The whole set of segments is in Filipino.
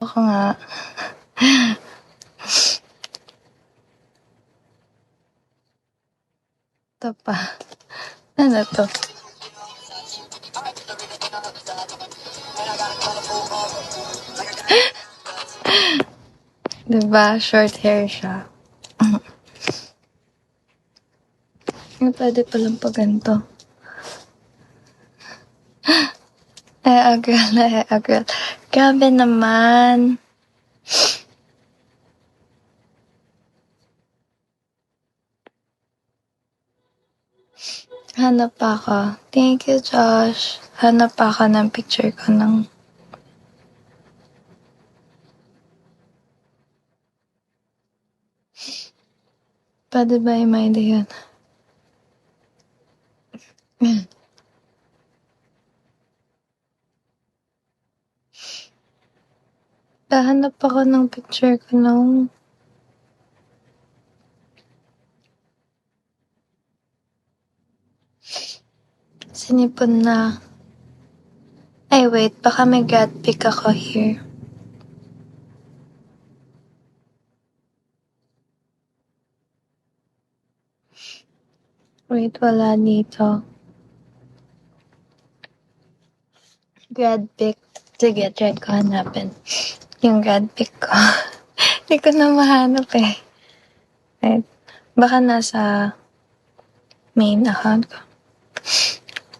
Ako nga. Ito pa. Ano to? Diba? Short hair siya. Pwede palang pa ganito. Agil. Grabe naman. Hanap pa ako. Thank you, Josh. Hanap pa ako ng picture ko ng... Pwede ba i-mind yun? Hanap ako ng picture ko ng... Sinipon na. Ay, wait. Baka may grad pic ako here. Wait, wala dito. Grad pic. Sige, try ko hanapin. Yung grad pic ko. Hindi ko na mahanap eh. Wait. Baka nasa main account ko.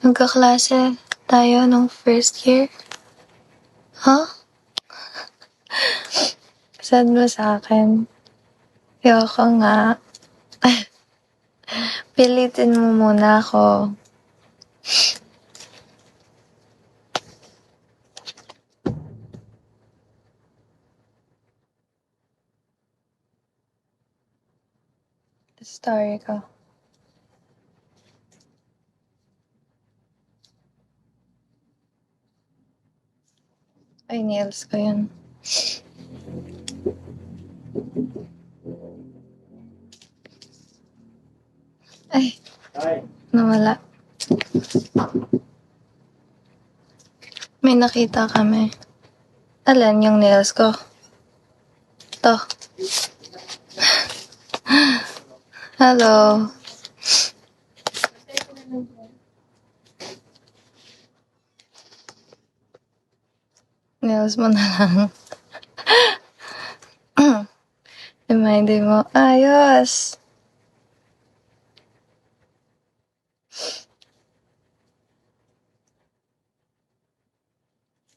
Magkaklase tayo nung first year. Huh? Sad mo sa akin? Ayoko nga. Pilitin mo muna ako. Story ko. Ay, nails ko yun. Ay, nawala. May nakita kami. Alin yung nails ko? To. Hello. Nails mo na lang. Reminder mo. Ayos.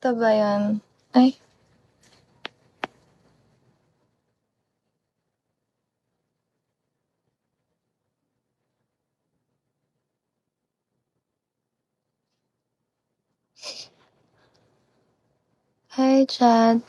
Ito ba yan? Ay. Hi, Chad.